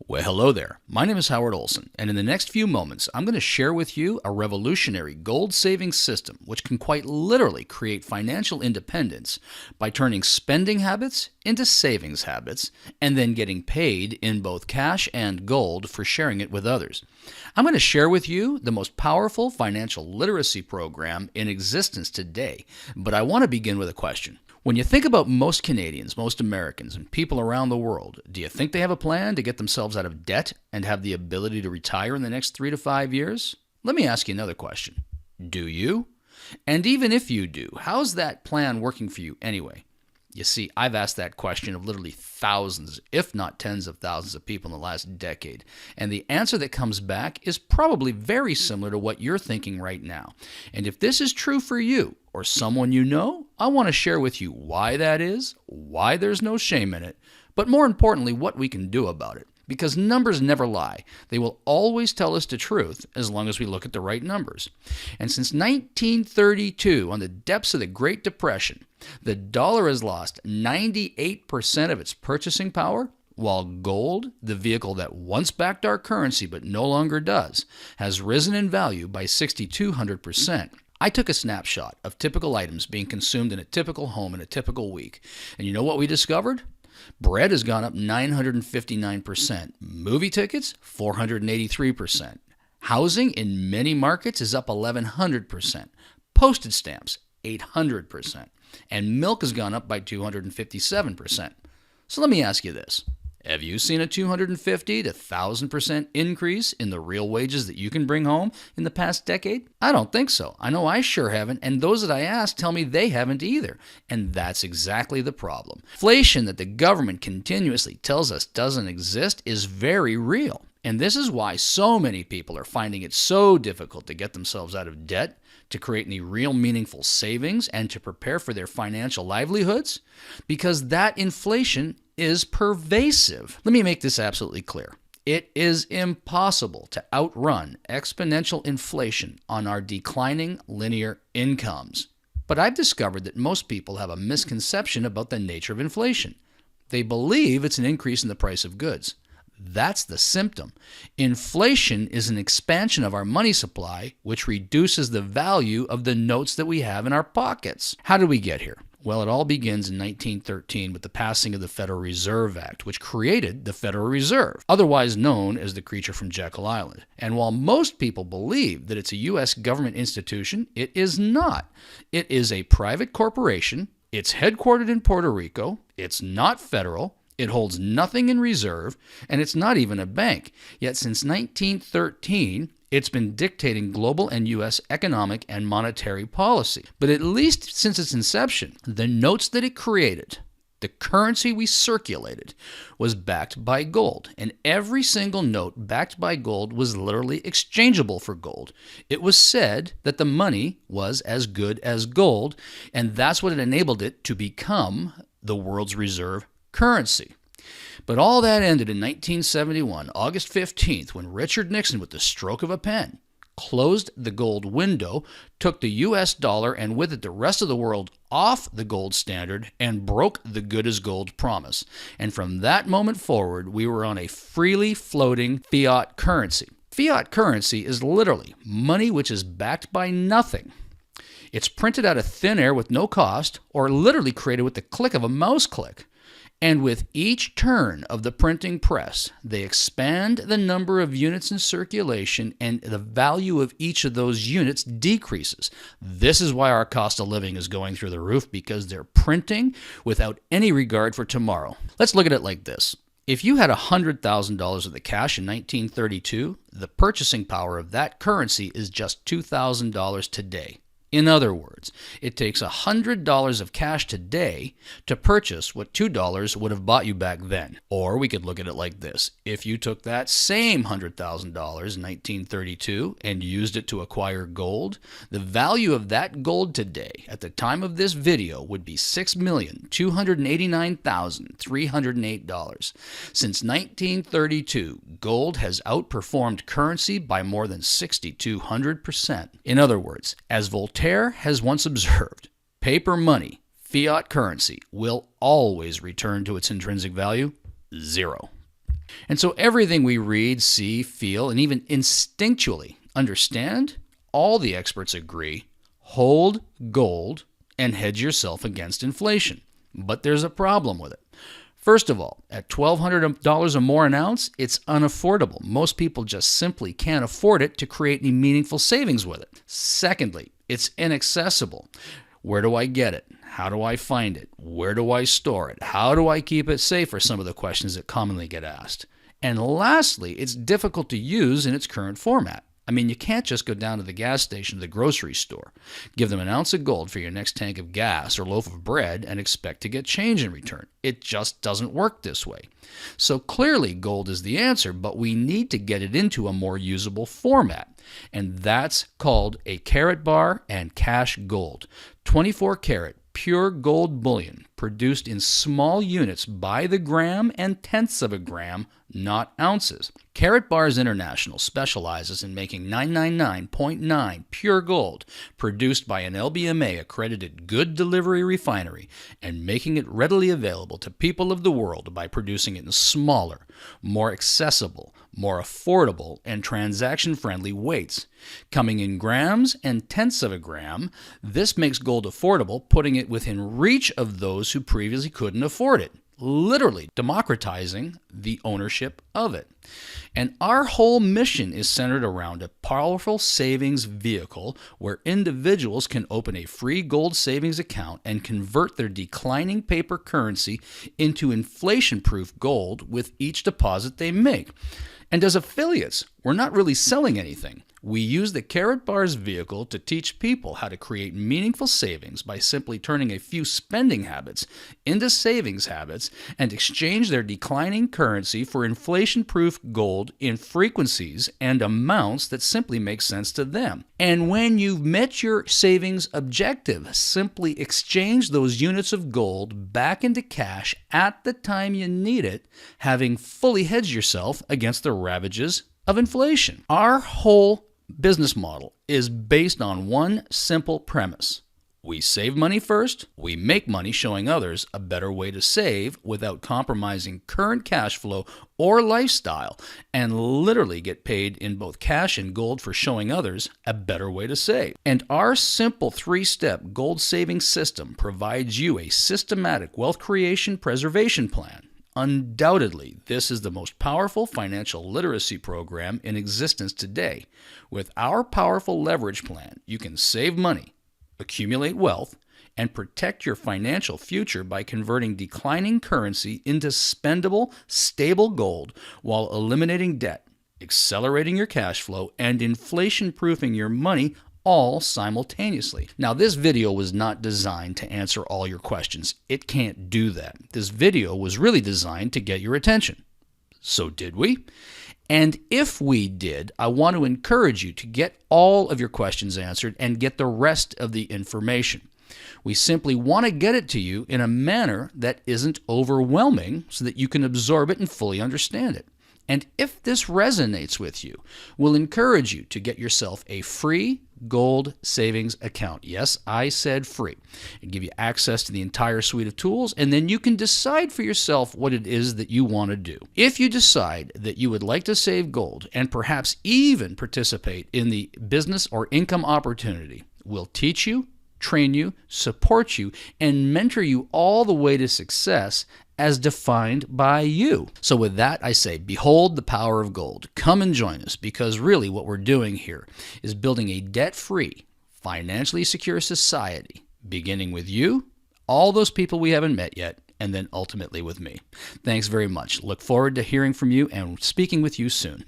Well, hello there. My name is Howard Olson, and in the next few moments, I'm going to share with you a revolutionary gold saving system which can quite literally create financial independence by turning spending habits into savings habits and then getting paid in both cash and gold for sharing it with others. I'm going to share with you the most powerful financial literacy program in existence today, but I want to begin with a question. When you think about most Canadians, most Americans, and people around the world, do you think they have a plan to get themselves out of debt and have the ability to retire in the next 3 to 5 years? Let me ask you another question. Do you? And even if you do, how's that plan working for you anyway? You see, I've asked that question of literally thousands, if not tens of thousands of people in the last decade, and the answer that comes back is probably very similar to what you're thinking right now. And if this is true for you or someone you know, I want to share with you why that is, why there's no shame in it, but more importantly, what we can do about it. Because numbers never lie. They will always tell us the truth as long as we look at the right numbers. And since 1932, on the depths of the Great Depression, the dollar has lost 98% of its purchasing power, while gold, the vehicle that once backed our currency but no longer does, has risen in value by 6,200%. I took a snapshot of typical items being consumed in a typical home in a typical week. And you know what we discovered? Bread has gone up 959%. Movie tickets, 483%. Housing in many markets is up 1,100%. Postage stamps, 800%. And milk has gone up by 257%. So let me ask you this. Have you seen a 250 to 1,000% increase in the real wages that you can bring home in the past decade? I don't think so. I know I sure haven't, and those that I ask tell me they haven't either. And that's exactly the problem. Inflation that the government continuously tells us doesn't exist is very real. And this is why so many people are finding it so difficult to get themselves out of debt, to create any real meaningful savings, and to prepare for their financial livelihoods, because that inflation is pervasive. Let me make this absolutely clear. It is impossible to outrun exponential inflation on our declining linear incomes. But I've discovered that most people have a misconception about the nature of inflation. They believe it's an increase in the price of goods. That's the symptom. Inflation is an expansion of our money supply, which reduces the value of the notes that we have in our pockets. How did we get here? Well, it all begins in 1913 with the passing of the Federal Reserve Act, which created the Federal Reserve, otherwise known as the creature from Jekyll Island. And while most people believe that it's a U.S. government institution, it is not. It is a private corporation. It's headquartered in Puerto Rico. It's not federal. It holds nothing in reserve, and it's not even a bank. Yet since 1913, it's been dictating global and U.S. economic and monetary policy. But at least since its inception, the notes that it created, the currency we circulated, was backed by gold. And every single note backed by gold was literally exchangeable for gold. It was said that the money was as good as gold, and that's what enabled it to become the world's reserve currency. But all that ended in 1971, August 15th, when Richard Nixon, with the stroke of a pen, closed the gold window, took the U.S. dollar and with it the rest of the world off the gold standard, and broke the good as gold promise. And from that moment forward, we were on a freely floating fiat currency. Fiat currency is literally money which is backed by nothing. It's printed out of thin air with no cost, or literally created with the click of a mouse click. And with each turn of the printing press, they expand the number of units in circulation, and the value of each of those units decreases. This is why our cost of living is going through the roof, because they're printing without any regard for tomorrow. Let's look at it like this. If you had $100,000 of the cash in 1932, the purchasing power of that currency is just $2,000 today. In other words, it takes $100 of cash today to purchase what $2 would have bought you back then. Or we could look at it like this. If you took that same $100,000 in 1932 and used it to acquire gold, the value of that gold today at the time of this video would be $6,289,308. Since 1932, gold has outperformed currency by more than 6,200%. In other words, as Voltaire has once observed, paper money, fiat currency, will always return to its intrinsic value, zero. And so everything we read, see, feel, and even instinctually understand, all the experts agree, hold gold and hedge yourself against inflation. But there's a problem with it. First of all, at $1,200 or more an ounce, it's unaffordable. Most people just simply can't afford it to create any meaningful savings with it. Secondly, it's inaccessible. Where do I get it? How do I find it? Where do I store it? How do I keep it safe are some of the questions that commonly get asked. And lastly, it's difficult to use in its current format. I mean, you can't just go down to the gas station or the grocery store, give them an ounce of gold for your next tank of gas or loaf of bread and expect to get change in return. It just doesn't work this way. So clearly gold is the answer, but we need to get it into a more usable format. And that's called a Karatbar and cash gold. 24 karat pure gold bullion produced in small units by the gram and tenths of a gram, not ounces. Karatbars International specializes in making 999.9 pure gold produced by an LBMA accredited good delivery refinery and making it readily available to people of the world by producing it in smaller, more accessible, more affordable, and transaction-friendly weights. Coming in grams and tenths of a gram, this makes gold affordable, putting it within reach of those who previously couldn't afford it, literally democratizing the ownership of it. And our whole mission is centered around a powerful savings vehicle where individuals can open a free gold savings account and convert their declining paper currency into inflation-proof gold with each deposit they make. And as affiliates, we're not really selling anything. We use the Karatbars vehicle to teach people how to create meaningful savings by simply turning a few spending habits into savings habits and exchange their declining currency for inflation-proof gold in frequencies and amounts that simply make sense to them. And when you've met your savings objective, simply exchange those units of gold back into cash at the time you need it, having fully hedged yourself against the ravages of inflation. Our whole business model is based on one simple premise. We save money first, we make money showing others a better way to save without compromising current cash flow or lifestyle, and literally get paid in both cash and gold for showing others a better way to save. And our simple 3-step gold saving system provides you a systematic wealth creation preservation plan. Undoubtedly, this is the most powerful financial literacy program in existence today. With our powerful leverage plan, you can save money, accumulate wealth, and protect your financial future by converting declining currency into spendable, stable gold while eliminating debt, accelerating your cash flow, and inflation-proofing your money all simultaneously. Now, this video was not designed to answer all your questions. It can't do that. This video was really designed to get your attention. So did we? And if we did, I want to encourage you to get all of your questions answered and get the rest of the information. We simply want to get it to you in a manner that isn't overwhelming so that you can absorb it and fully understand it. And if this resonates with you, we'll encourage you to get yourself a free gold savings account. Yes, I said free. And give you access to the entire suite of tools, and then you can decide for yourself what it is that you want to do. If you decide that you would like to save gold and perhaps even participate in the business or income opportunity, we'll teach you, train you, support you, and mentor you all the way to success as defined by you. So with that, I say, behold the power of gold. Come and join us, because really what we're doing here is building a debt-free, financially secure society, beginning with you, all those people we haven't met yet, and then ultimately with me. Thanks very much. Look forward to hearing from you and speaking with you soon.